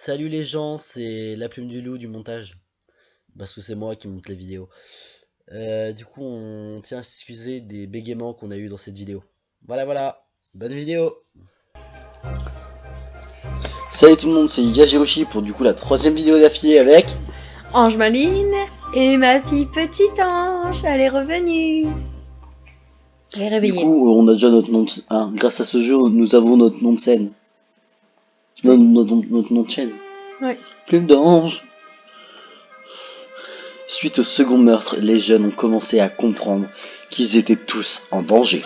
Salut les gens, c'est la plume du loup du montage. Parce que c'est moi qui monte les vidéos. Du coup, on tient à s'excuser des bégaiements qu'on a eu dans cette vidéo. Voilà, bonne vidéo. Salut tout le monde, c'est Yajiroshi pour du coup la troisième vidéo d'affilée avec Ange Maline et ma fille Petite Ange, elle est revenue. Elle est Du réveillée. coup, on a déjà notre nom de... grâce à ce jeu, nous avons notre nom de scène. Notre nom de chaîne. Ouais. Plume d'ange. Suite au second meurtre, les jeunes ont commencé à comprendre qu'ils étaient tous en danger.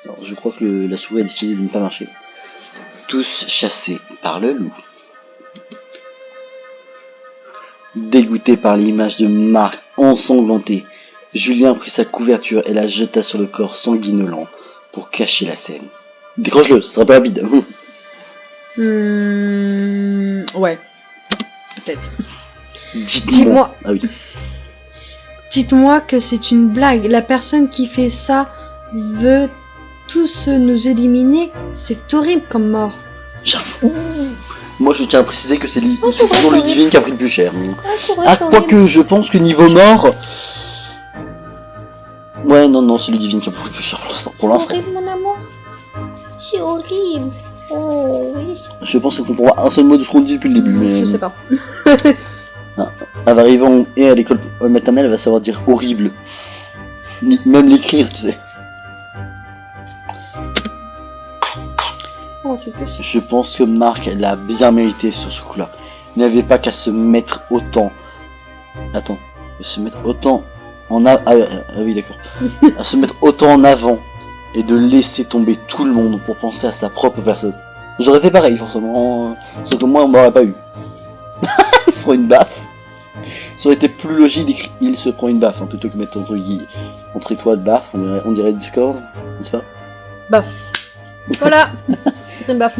Alors, je crois que la souris a décidé de ne pas marcher. Tous chassés par le loup. Dégoûté par l'image de Marc ensanglantée, Julien prit sa couverture et la jeta sur le corps sanguinolent pour cacher la scène. Décroche-le, ce sera pas rapide. Ouais. Peut-être. Dites-moi. Ah oui. Dites-moi que c'est une blague. La personne qui fait ça veut tous nous éliminer. C'est horrible comme mort. J'avoue. Moi je tiens à préciser que c'est toujours Ludivine qui a pris le plus cher. Ah, quoique je pense que niveau mort... Ouais, non, c'est Ludivine qui a pris le plus cher pour l'instant. C'est horrible, mon amour. C'est horrible. Oh oui. Je pense qu'on comprendra un seul mot de ce qu'on dit depuis le début. Mais... Je sais pas. Elle va arriver à l'école maternelle, elle va savoir dire horrible. Même l'écrire, tu sais. Oh, tu peux. Je pense que Marc l'a bien mérité sur ce coup-là. Il n'avait pas qu'à se mettre autant. Attends, se mettre autant en avant. Ah oui, d'accord. À se mettre autant en avant et de laisser tomber tout le monde pour penser à sa propre personne. J'aurais fait pareil, forcément. Sauf que moi, on m'aurait pas eu. Il se prend une baffe. Ça aurait été plus logique d'écrire il se prend une baffe, hein, plutôt que mettre entre étoiles baffe, on dirait Discord, n'est-ce pas? Baf. Voilà. C'est une baffe.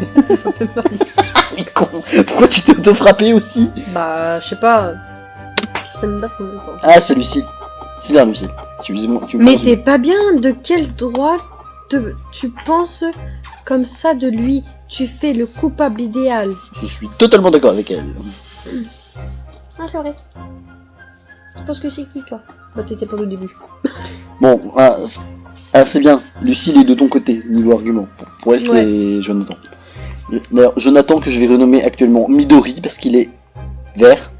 Les cons. Pourquoi tu t'es auto-frappé aussi? Bah, je sais pas. C'est pas une baffe, non, quoi. Ah, c'est Lucille. C'est bien Lucille. Mais t'es pas bien. De quel droit tu penses comme ça de lui? Tu fais le coupable idéal. Je suis totalement d'accord avec elle. Ah, c'est vrai. Tu penses que c'est qui, toi? Bah, t'étais pas au début. Bon, c'est bien. Lucille est de ton côté, niveau argument. Pour elle, c'est Jonathan. D'ailleurs, Jonathan que je vais renommer actuellement Midori, parce qu'il est vert.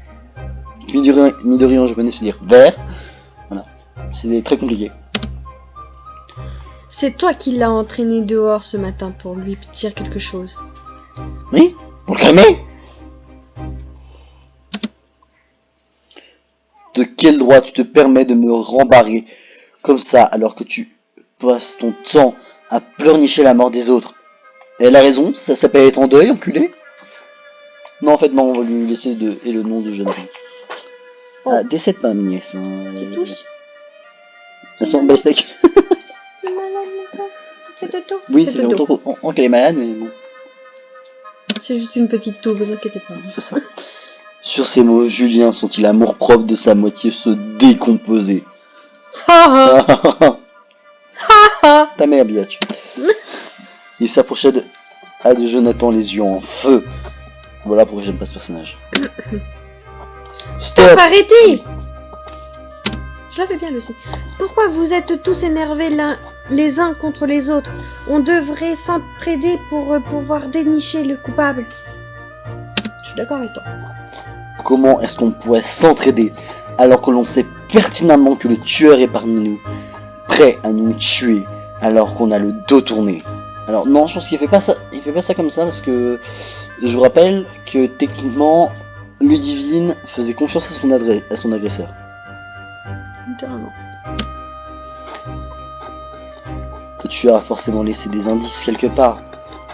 Midori en japonais, c'est dire vert. Voilà. C'est très compliqué. C'est toi qui l'as entraîné dehors ce matin pour lui dire quelque chose. Oui? Pour le calmer? De quel droit tu te permets de me rembarrer comme ça alors que tu passes ton temps à pleurnicher la mort des autres? Elle a raison, ça s'appelle être en deuil, enculé. Non, en fait, non, on va lui laisser le nom de Jonathan. Oh. Ah, décède pas, ma nièce. Qui touche? Elle sent le steak. C'est malade, mon c'est Toto. Oui, c'est longtemps qu'elle est malade, mais bon. C'est juste une petite toux, vous inquiétez pas. C'est ça. Sur ces mots, Julien sentit l'amour propre de sa moitié se décomposer. Ha ha. Ta mère, biatch. Il s'approcha de Jonathan, les yeux en feu. Voilà pourquoi j'aime pas ce personnage. Stop! Arrêtez! Je la fais bien, Lucie. Pourquoi vous êtes tous énervés les uns contre les autres? On devrait s'entraider pour pouvoir dénicher le coupable. Je suis d'accord avec toi. Comment est-ce qu'on pourrait s'entraider alors que l'on sait pertinemment que le tueur est parmi nous, prêt à nous tuer alors qu'on a le dos tourné? Alors non, je pense qu'il fait pas ça. Il fait pas ça comme ça parce que je vous rappelle que techniquement, Ludivine faisait confiance à son agresseur. Littéralement. Le tueur a forcément laissé des indices quelque part.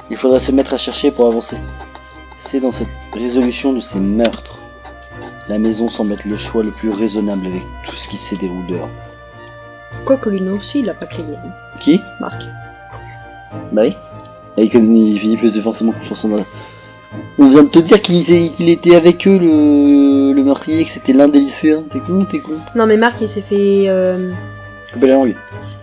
Il faudrait se mettre à chercher pour avancer. C'est dans cette résolution de ces meurtres. La maison semble être le choix le plus raisonnable avec tout ce qui s'est déroulé dehors. Quoique lui aussi, il a pas crié. Qui? Marc. Bah oui. Et comme il faisait forcément confiance en... On vient de te dire qu'il était avec eux, le meurtrier, que c'était l'un des lycéens. T'es con? Non mais Marc, il s'est fait... Couper la langue.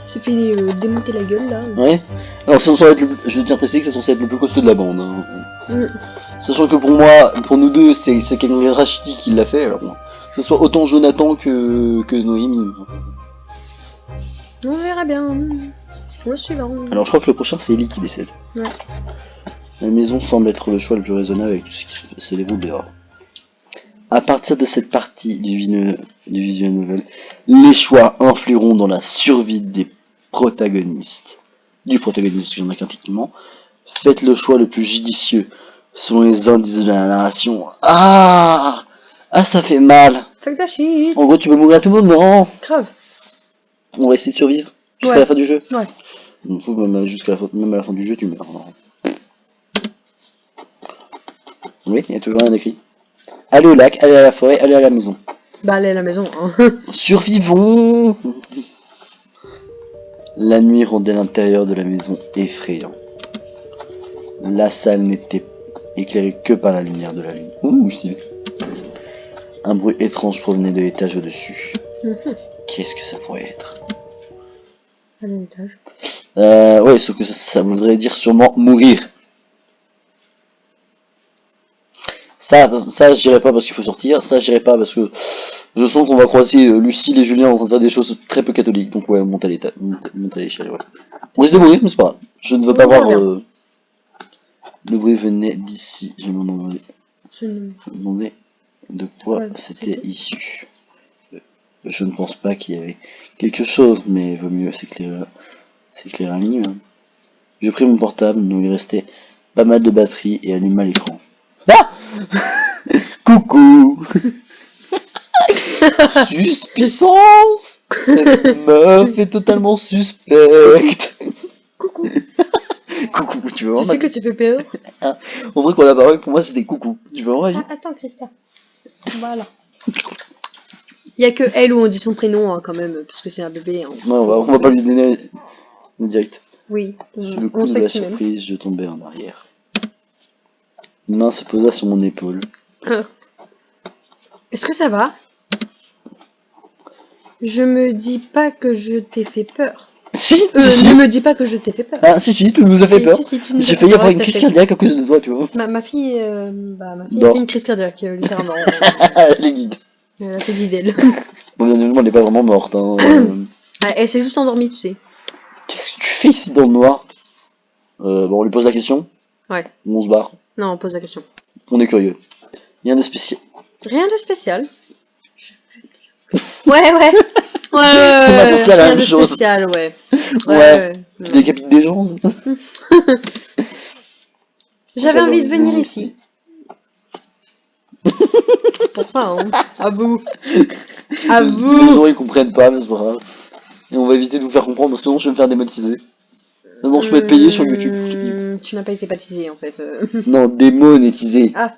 Il s'est fait démonter la gueule, là. Ouais. Alors c'est censé être je tiens à préciser que c'est censé être le plus costaud de la bande. Hein. Mm. Sachant que pour moi, pour nous deux, c'est Ken Rashidi qui l'a fait. Alors bon, que ce soit autant Jonathan que Noémie. On verra bien. Le suivant. Alors je crois que le prochain c'est Ellie qui décède. Ouais. La maison semble être le choix le plus raisonnable avec tout ce qui se déroule dehors. À partir de cette partie du visual novel, les choix influeront dans la survie des protagonistes. Du protagoniste, parce qu'il n'y en a qu'un techniquement. Faites le choix le plus judicieux selon les indices de la narration. Ah, ça fait mal. Fuck ta shit. En gros, tu peux mourir à tout moment. Grave. On va essayer de survivre jusqu'à Ouais. la fin du jeu. Ouais. Donc, même même à la fin du jeu, tu meurs. Oui, il y a toujours rien écrit. Allez au lac, allez à la forêt, allez à la maison. Bah, allez à la maison. Hein. Survivons. La nuit rendait l'intérieur de la maison effrayant. La salle n'était éclairée que par la lumière de la lune. Ouh, stylé. Un bruit étrange provenait de l'étage au-dessus. Qu'est-ce que ça pourrait être? À l'étage. Ouais, sauf que ça voudrait dire sûrement mourir. Ça j'irai pas parce qu'il faut sortir. Ça j'irai pas parce que je sens qu'on va croiser Lucille et Julien en train de faire des choses très peu catholiques. Donc ouais, monte à l'échelle, ouais. On risque de mourir, mais c'est pas grave. Je ne veux pas voir... Le bruit venait d'ici. Je me demandais de quoi c'était issu. Je ne pense pas qu'il y avait quelque chose, mais vaut mieux s'éclairer un minimum. Je pris mon portable, dont il restait pas mal de batterie, et alluma l'écran. Ah Coucou. Suspicience. Cette meuf est totalement suspecte. Coucou. Coucou, tu veux Tu voir sais que tu fais peur. En vrai, quand la parole, pour moi, c'était coucou. Tu veux voir ma vie? Attends, Christa. Voilà. Il y a que elle où on dit son prénom, hein, quand même, parce que c'est un bébé. Hein. Non, on va pas lui donner le direct. Oui. Sous le coup de la surprise, je tombais en arrière. Une main se posa sur mon épaule. Est-ce que ça va? Je me dis pas que je t'ai fait peur. Si, Ne me dis pas que je t'ai fait peur. Ah, si, tu nous as fait peur. J'ai failli avoir une crise cardiaque à cause de toi, tu vois. Ma fille a fait une crise cardiaque, littéralement. Elle est guide. Elle a fait d'idée. Bon, bien évidemment, elle est pas vraiment morte. Hein. Elle s'est juste endormie, tu sais. Qu'est-ce que tu fais ici dans le noir? Bon, on lui pose la question. Ouais. Ou on se barre. Non, on pose la question. On est curieux. Rien de spécial. Rien de spécial. Ouais. On a pensé à la rien même de chose. spécial, ouais. Ouais. Tu décapites des gens. J'avais envie de venir ici. Pour ça, hein. À vous. À vous. Les gens ils comprennent pas, mais c'est pas grave. Et on va éviter de vous faire comprendre parce que sinon je vais me faire démonétiser. Non, je peux être payé sur YouTube. Tu n'as pas été baptisé en fait. Non, démonétisé. Ah.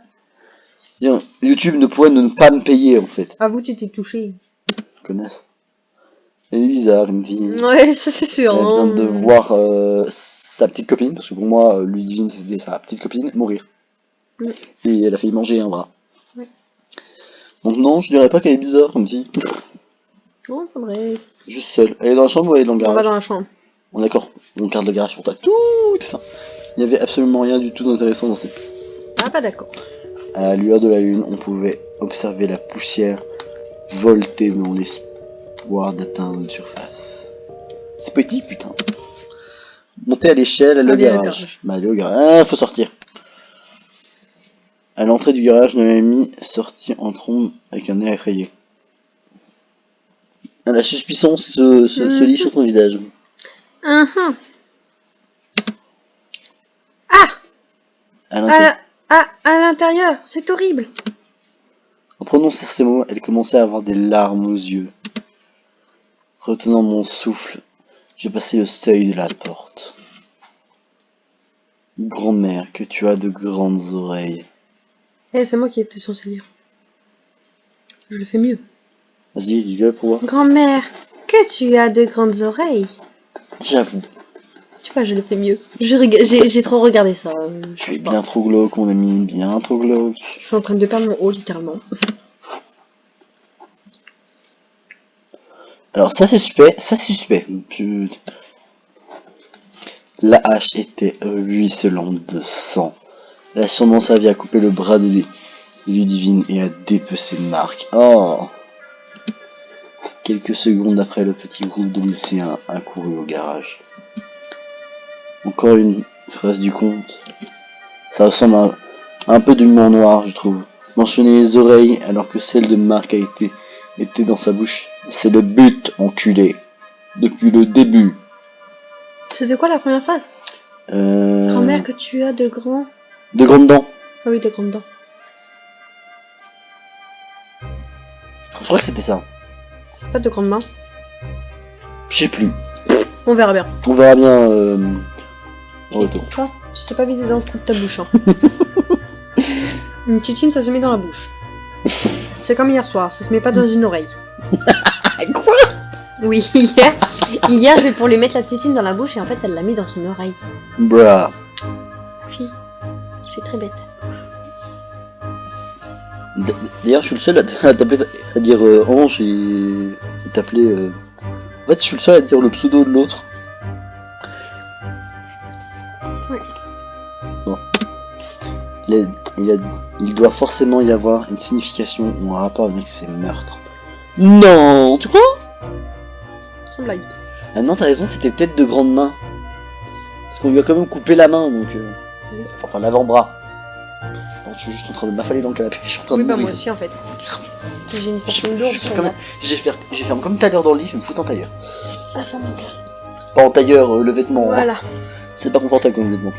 Bien, YouTube ne pourrait ne pas me payer en fait. À vous, tu t'es touché. Connaisse. Elle est bizarre, une fille. Ouais, ça c'est sûr. Elle vient de voir sa petite copine, parce que pour moi, Ludivine c'était sa petite copine, mourir. Et elle a failli manger un bras. Ouais. Donc non, je dirais pas qu'elle est bizarre comme fille. Non, c'est vrai. Juste seule. Elle est dans la chambre ou elle est dans le garage? On va dans la chambre. Bon d'accord, on garde le garage pour toi. Tout ça. Il n'y avait absolument rien du tout d'intéressant dans cette... Ah, pas d'accord. À la lueur de la lune, on pouvait observer la poussière volter dans l'espoir d'atteindre une surface. C'est poétique, putain. Monter à l'échelle, aller au garage. Bah, aller au garage. Ah, faut sortir. À l'entrée du garage, Noémie sortit en trombe avec un air effrayé. Ah, la suspicion se lit sur ton visage. Ah! À l'intérieur, c'est horrible. En prononçant ces mots, elle commençait à avoir des larmes aux yeux. Retenant mon souffle, j'ai passé le seuil de la porte. Grand-mère, que tu as de grandes oreilles. Eh, c'est moi qui étais censé lire. Je le fais mieux. Vas-y, dis-le pour voir. Grand-mère, que tu as de grandes oreilles. J'avoue. Tu vois, je le fais mieux. J'ai trop regardé ça. Tu es bien trop glauque, mon ami, bien trop glauque. Je suis en train de perdre mon haut, littéralement. Alors ça c'est suspect, La hache était ruisselante de sang. Elle a sûrement servi à couper le bras de Ludivine et à dépecer Marc. Oh! Quelques secondes après, le petit groupe de lycéens a couru au garage. Encore une phrase du conte. Ça ressemble à un peu d'humour noir, je trouve. Mentionner les oreilles alors que celle de Marc était dans sa bouche. C'est le but, enculé. Depuis le début. C'était quoi la première phrase? Grand-mère que tu as de grands... De grandes dents. Ah oui, de grandes dents. Je crois que c'était ça. C'est pas de grandes mains. Je sais plus. On verra bien. On verra bien en retour. Ça, tu sais pas viser dans le trou de ta bouche. Hein. Une tétine, ça se met dans la bouche. C'est comme hier soir, ça se met pas dans une oreille. Quoi? Oui, hier, je vais pour lui mettre la tétine dans la bouche et en fait, elle l'a mis dans son oreille. Bruh. Puis, je suis très bête. D'ailleurs, je suis le seul à dire Ange et t'appeler. En fait, je suis le seul à dire le pseudo de l'autre. Oui. Bon. Il doit forcément y avoir une signification ou un rapport avec ces meurtres. Non, tu crois? Sans blague. Ah non, t'as raison, c'était peut-être de grandes mains. Parce qu'on lui a quand même coupé la main, donc. Oui. Enfin, l'avant-bras. Je suis juste en train de m'affaler dans le canapé. Je suis en train Oui, de bah mourir. moi aussi en fait. J'ai une Je personne lourde fais sur comme, moi. j'ai ferme comme tout à l'heure dans le lit, je me fous en tailleur. Attends, mon gars. Pas en tailleur, le vêtement. Hein. Voilà. C'est pas confortable comme vêtement.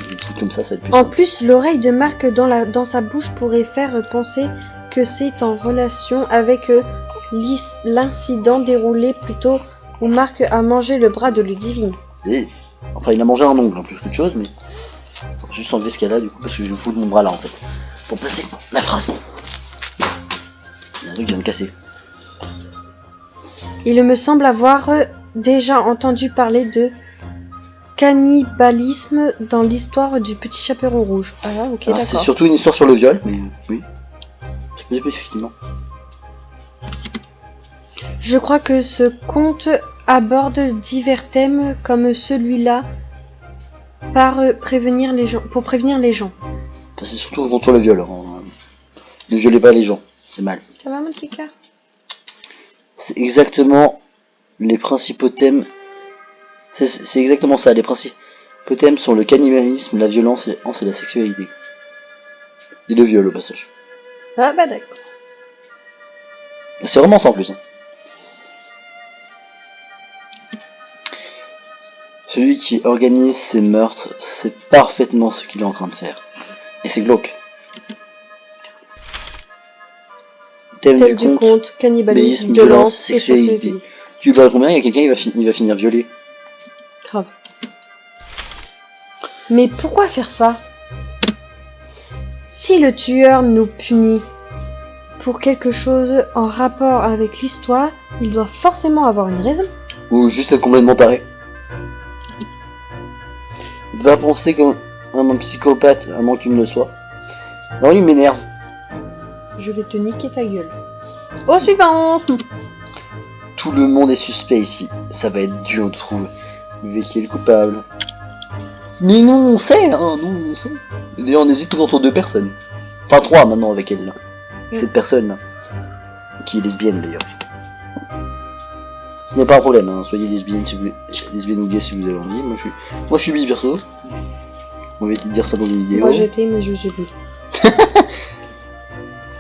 Je vais me foutre comme ça va être plus En simple. plus, l'oreille de Marc dans sa bouche pourrait faire penser que c'est en relation avec l'incident déroulé plus tôt où Marc a mangé le bras de Ludivine. Et, enfin, il a mangé un ongle, hein, plus qu'autre chose, mais. Attends, juste enlever ce qu'il y a là, du coup, parce que je vais foutre mon bras là en fait. Pour placer la phrase. Il y a un truc qui vient de casser. Il me semble avoir déjà entendu parler de cannibalisme dans l'histoire du petit chaperon rouge. Ah, ok, Alors, c'est d'accord. surtout une histoire sur le viol, mais oui. C'est possible, effectivement. Je crois que ce conte aborde divers thèmes comme celui-là pour prévenir les gens. Enfin, c'est surtout contre le viol. Hein. Ne violez pas les gens, c'est mal. Ça va, mon kika? C'est exactement les principaux thèmes. C'est exactement ça. Les principaux thèmes sont le cannibalisme, la violence et la sexualité. Et le viol au passage. Ah bah d'accord. C'est vraiment ça en plus. Hein. Celui qui organise ces meurtres sait parfaitement ce qu'il est en train de faire. Et c'est glauque. Thème du conte, cannibalisme, violence et sexualité. Tu vois combien il y a quelqu'un il va finir violé. Grave. Mais pourquoi faire ça? Si le tueur nous punit pour quelque chose en rapport avec l'histoire, il doit forcément avoir une raison. Ou juste être complètement taré. Va penser comme un psychopathe, à moins qu'il ne le soit. Non, il m'énerve. Je vais te niquer ta gueule. Au suivant. Tout le monde est suspect ici. Ça va être dur de trouver qui est le coupable. Mais non, on sait, hein, non, on sait. D'ailleurs, on hésite tout entre deux personnes. Enfin, trois maintenant avec elle, là. Cette personne-là. Qui est lesbienne, d'ailleurs. Ce n'est pas un problème, hein. Soyez lesbienne si vous lesbienne ou gay si vous avez envie. Moi, je suis bi, perso. On va te dire ça dans une vidéo. Moi, j'étais, mais je sais plus.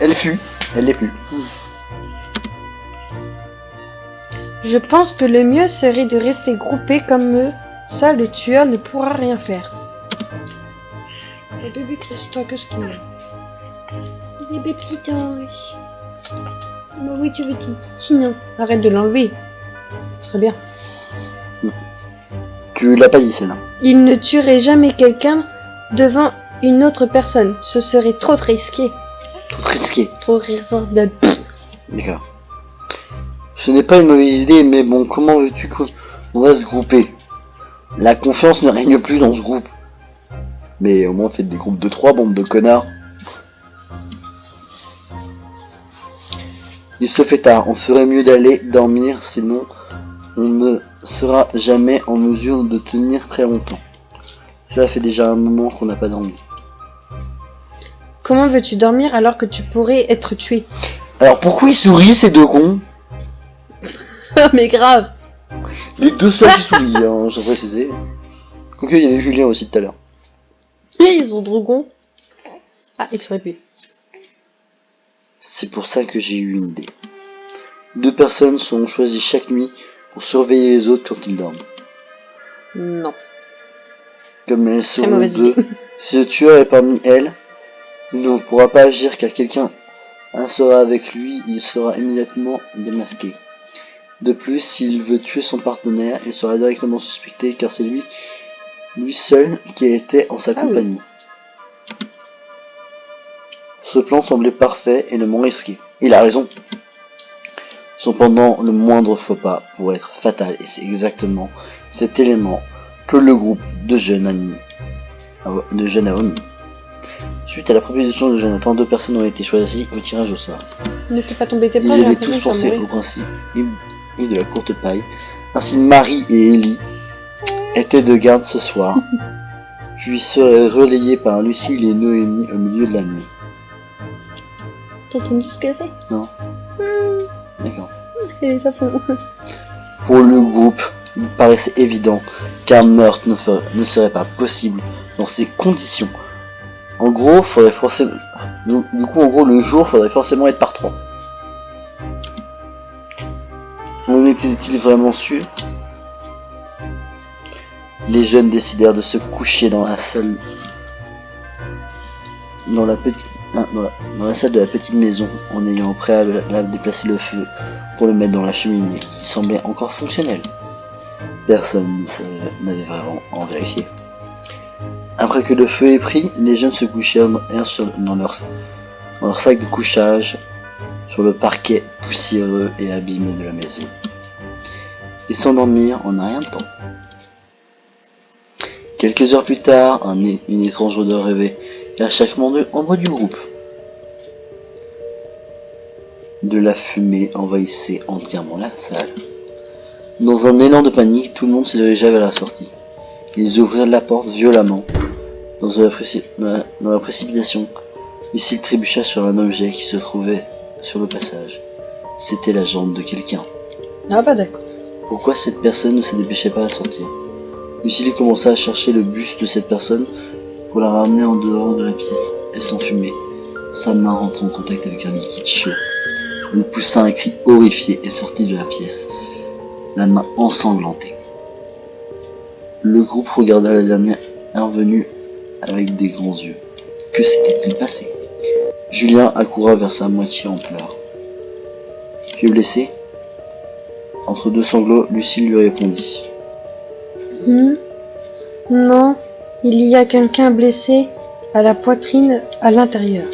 Elle l'est plus. Je pense que le mieux serait de rester groupés comme eux. Ça, le tueur ne pourra rien faire. Bébé Christophe, qu'est-ce qu'il y a? Bébé Christophe. Bah oui, tu veux dire. Sinon, arrête de l'enlever. Ce serait bien. Tu l'as pas dit, celle-là. Il ne tuerait jamais quelqu'un devant une autre personne. Ce serait trop risqué. Trop risqué. Trop risqué. D'accord. Ce n'est pas une mauvaise idée, mais bon, comment veux-tu qu'on va se grouper? La confiance ne règne plus dans ce groupe. Mais au moins faites des groupes de 3, bande de connards. Il se fait tard, on ferait mieux d'aller dormir, sinon on ne sera jamais en mesure de tenir très longtemps. Cela fait déjà un moment qu'on n'a pas dormi. Comment veux-tu dormir alors que tu pourrais être tué? Alors pourquoi ils sourient ces deux cons? Mais grave. Les deux seuls qui sourient, hein, je précisé. Donc il y avait Julien aussi tout à l'heure. Ils sont trop cons. Ah, ils seraient pu. C'est pour ça que j'ai eu une idée. 2 personnes sont choisies chaque nuit pour surveiller les autres quand ils dorment. Non. Comme elles Très seront mauvaise 2, idée. si le tueur est parmi elles, il ne pourra pas agir car quelqu'un sera avec lui, il sera immédiatement démasqué. De plus, s'il veut tuer son partenaire, il sera directement suspecté car c'est lui seul qui était en sa Ah oui. compagnie. Ce plan semblait parfait et le moins risqué. Il a raison. Cependant, le moindre faux pas pourrait être fatal et c'est exactement cet élément que le groupe de jeunes a omis. Suite à la proposition de Jonathan, 2 personnes ont été choisies au tirage au sort. Ne fais pas tomber tes Ils plans, j'ai avaient l'impression tous que tu vas pensé au mourir. principe et de la courte paille. Ainsi, Marie et Ellie étaient de garde ce soir, puis seraient relayés par Lucille et Noémie au milieu de la nuit. T'as entendu ce qu'elle a fait? Non. D'accord. Elle est pas fou. Pour le groupe, il paraissait évident qu'un meurtre ne serait pas possible dans ces conditions. En gros, faudrait forcément. Du coup, en gros, le jour faudrait forcément être par 3. En était-il vraiment sûr? Les jeunes décidèrent de se coucher dans la salle. Dans la salle de la petite maison, en ayant au préalable déplacé le feu pour le mettre dans la cheminée, qui semblait encore fonctionnelle. Personne n'avait vraiment en vérifié. Après que le feu ait pris, les jeunes se couchèrent dans leur sac de couchage sur le parquet poussiéreux et abîmé de la maison. Ils s'endormirent en un rien de temps. Quelques heures plus tard, une étrange odeur rêvait à chaque membre du groupe. De la fumée envahissait entièrement la salle. Dans un élan de panique, tout le monde se dirigea vers la sortie. Ils ouvrirent la porte violemment. Dans la précipitation, Lucille trébucha sur un objet qui se trouvait sur le passage. C'était la jambe de quelqu'un. Ah bah d'accord. Pourquoi cette personne ne se dépêchait pas à sortir? Lucille commença à chercher le buste de cette personne pour la ramener en dehors de la pièce et s'enfumer. Sa main rentra en contact avec un liquide chaud. Elle poussa un cri horrifié et sortit de la pièce, la main ensanglantée. Le groupe regarda la dernière venue avec des grands yeux. Que s'était-il passé? Julien accoura vers sa moitié en pleurs. Tu es blessé? Entre 2 sanglots, Lucille lui répondit. Non, il y a quelqu'un blessé à la poitrine à l'intérieur.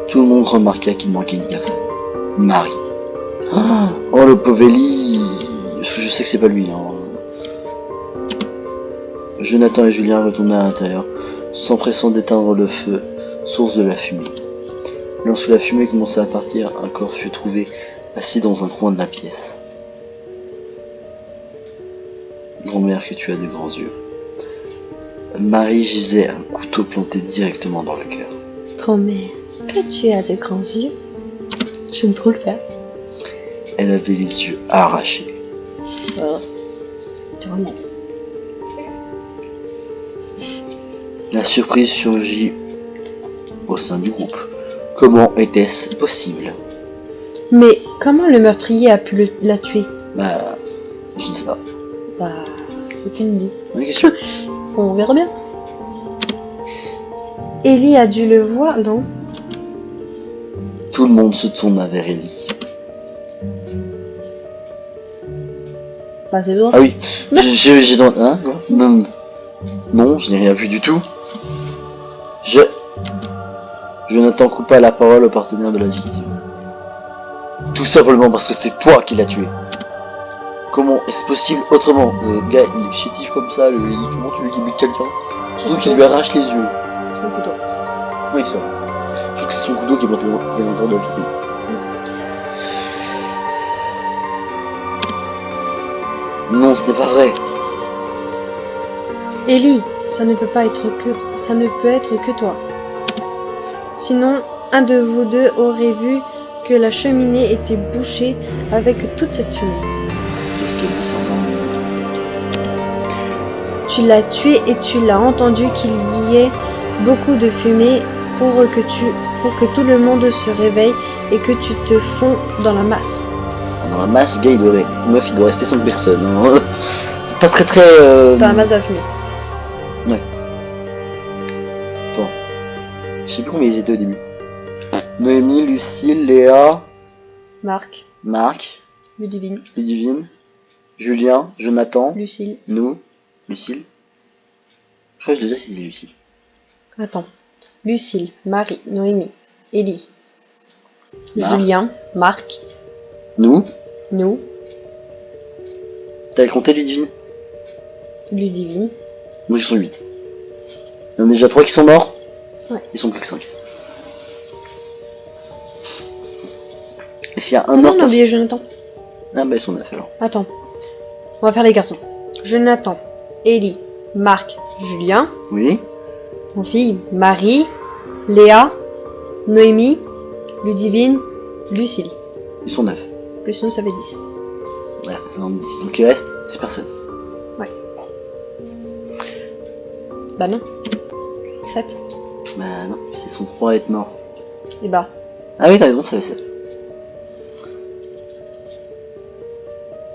Tout le monde remarqua qu'il manquait une personne. Marie. Oh le pauvre Ellie. Je sais que c'est pas lui. Hein. Jonathan et Julien retournèrent à l'intérieur, s'empressant d'éteindre le feu, source de la fumée. Lorsque la fumée commença à partir, un corps fut trouvé assis dans un coin de la pièce. Grand-mère, que tu as de grands yeux. Marie gisait un couteau planté directement dans le cœur. Grand-mère, que tu as de grands yeux. J'aime trop le faire. Elle avait les yeux arrachés. Oh. Tourne. La surprise surgit au sein du groupe. Comment était-ce possible? Mais comment le meurtrier a pu la tuer? Bah, je ne sais pas. Bah, aucune idée. Bonne question. On verra bien. Ellie a dû le voir, non? Tout le monde se tourna vers Ellie. Bah, c'est toi. Ah oui, j'ai dans... Hein quoi? Non, non, je n'ai rien vu du tout. Jonathan coupa la parole au partenaire de la victime. Tout simplement parce que c'est toi qui l'as tué. Comment est-ce possible autrement? Le gars, il est chétif comme ça, comment tu veux qu'il bute quelqu'un? Surtout qu'il lui arrache les yeux. Son couteau. Oui, ça. Je trouve que c'est son couteau qui est planté dans l'intérieur de la victime. Non, ce n'est pas vrai. Ellie, ça ne peut être que toi. Sinon, un de vous deux aurait vu que la cheminée était bouchée avec toute cette fumée. Sauf qu'elle va s'endormir. Tu l'as tué et tu l'as entendu qu'il y ait beaucoup de fumée pour que tout le monde se réveille et que tu te fonds dans la masse. Dans la masse, gars, meuf, il doit rester 5 personnes. Hein. C'est pas très. Dans la masse de la fumée. Ouais. Attends. Je sais plus combien ils étaient au début. Noémie, Lucille, Léa, Marc, Marc, Ludivine, Ludivine, Julien, Jonathan, Lucille. nous, Lucille. Je crois que je déjà cité Lucille. Attends. Lucille, Marie, Noémie, Ellie, Marc. Julien, Marc, Nous. nous, T'as compté Ludivine? Ludivine. Donc ils sont 8. Il y en a déjà 3 qui sont morts. Ouais. Ils sont plus que 5. Et s'il y a un Ah non, mort... on a oublié Jonathan. Ah bah ils sont 9 alors. Attends. On va faire les garçons. Jonathan, Ellie, Marc, Julien. Oui. Mon fille, Marie, Léa, Noémie, Ludivine, Lucille. Ils sont 9. Plus nous, ça fait 10. Ouais, c'est en 10. Donc il reste 6 personnes. Bah non. 7. Bah non, ils sont 3 à être morts. Et bah. Ah oui, t'as raison, ça fait 7.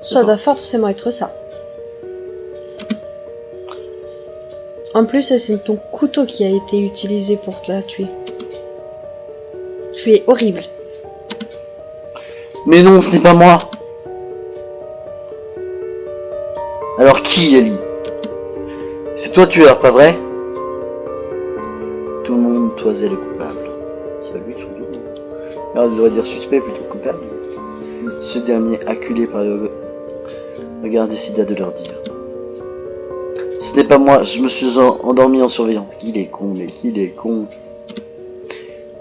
Ça doit forcément être ça. En plus, c'est ton couteau qui a été utilisé pour la tuer. Tu es horrible. Mais non, ce n'est pas moi. Alors qui, Ellie? C'est toi tueur, pas vrai? Tout le monde toisait le coupable. C'est pas lui tout le monde. Alors il devrait dire suspect plutôt que coupable. Ce dernier, acculé par le regard, décida de leur dire: ce n'est pas moi, je me suis endormi en surveillant. Qu'il est con, mais qu'il est con.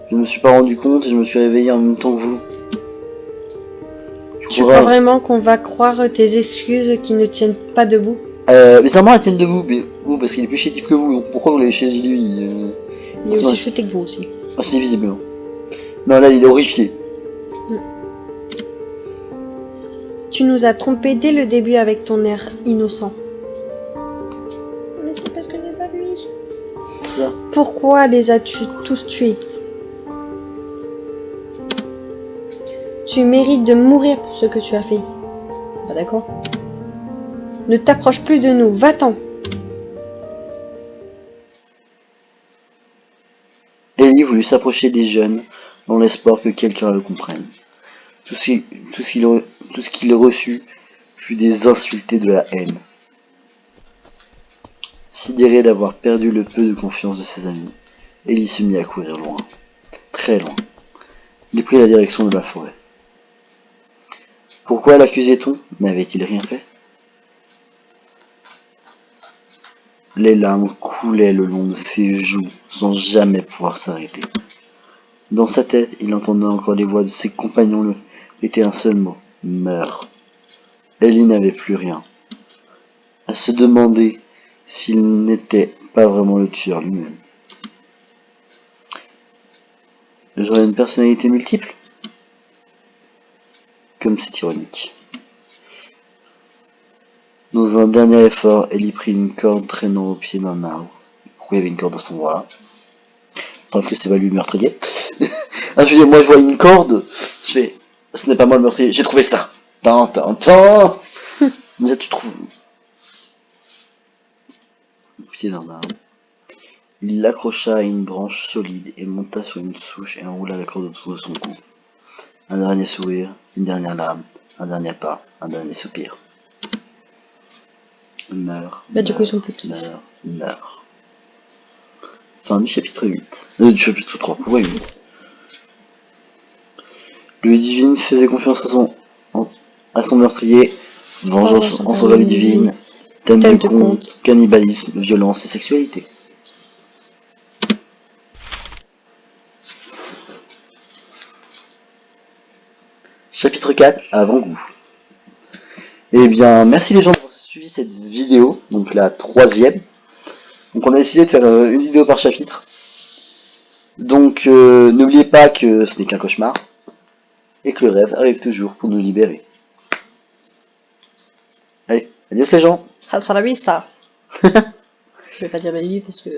Je ne me suis pas rendu compte et je me suis réveillé en même temps que vous. Tu crois vraiment qu'on va croire tes excuses qui ne tiennent pas debout? Mais sa main tienne debout, mais vous, parce qu'il est plus chétif que vous, donc pourquoi vous l'avez chez lui Il est aussi chuté que vous aussi. Ah, c'est visiblement. Non, là, il est horrifié. Tu nous as trompés dès le début avec ton air innocent. Mais c'est parce que ce n'est pas lui. Ça. Pourquoi les as-tu tous tués? Tu mérites de mourir pour ce que tu as fait. Bah d'accord. Ne t'approche plus de nous, va-t'en. Ellie voulut s'approcher des jeunes dans l'espoir que quelqu'un le comprenne. Tout ce qu'il reçut fut des insultes et de la haine. Sidéré d'avoir perdu le peu de confiance de ses amis, Ellie se mit à courir loin, très loin. Il prit la direction de la forêt. Pourquoi l'accusait-on? N'avait-il rien fait? Les larmes coulaient le long de ses joues sans jamais pouvoir s'arrêter. Dans sa tête, il entendait encore les voix de ses compagnons répéter un seul mot: meurs. Ellie n'avait plus rien. À se demander s'il n'était pas vraiment le tueur lui-même. J'aurais une personnalité multiple? Comme c'est ironique. Dans un dernier effort, Ellie prit une corde traînant au pied d'un arbre. Pourquoi il y avait une corde dans son bras? Tant que c'est pas lui le meurtrier. Ah, je veux dire, moi je vois une corde, je fais, ce n'est pas moi le meurtrier, j'ai trouvé ça. Tant. Mais tu trouves au pied d'un arbre. Il l'accrocha à une branche solide et monta sur une souche et enroula la corde autour de son cou. Un dernier sourire, une dernière larme, un dernier pas, un dernier soupir. Meurt. Bah du coup ils sont plus tous. Meurt. Fin du chapitre 8. Du chapitre 3, pourquoi 8? Ludivine faisait confiance à son meurtrier. Vengeance envers Ludivine. Thème de conte, cannibalisme, violence et sexualité. Chapitre 4, avant-goût. Eh bien, merci les gens de suivi cette vidéo, donc la 3e. Donc on a décidé de faire une vidéo par chapitre. Donc n'oubliez pas que ce n'est qu'un cauchemar, et que le rêve arrive toujours pour nous libérer. Allez, adios les gens. Hasta la vista. Je vais pas dire ma vie parce que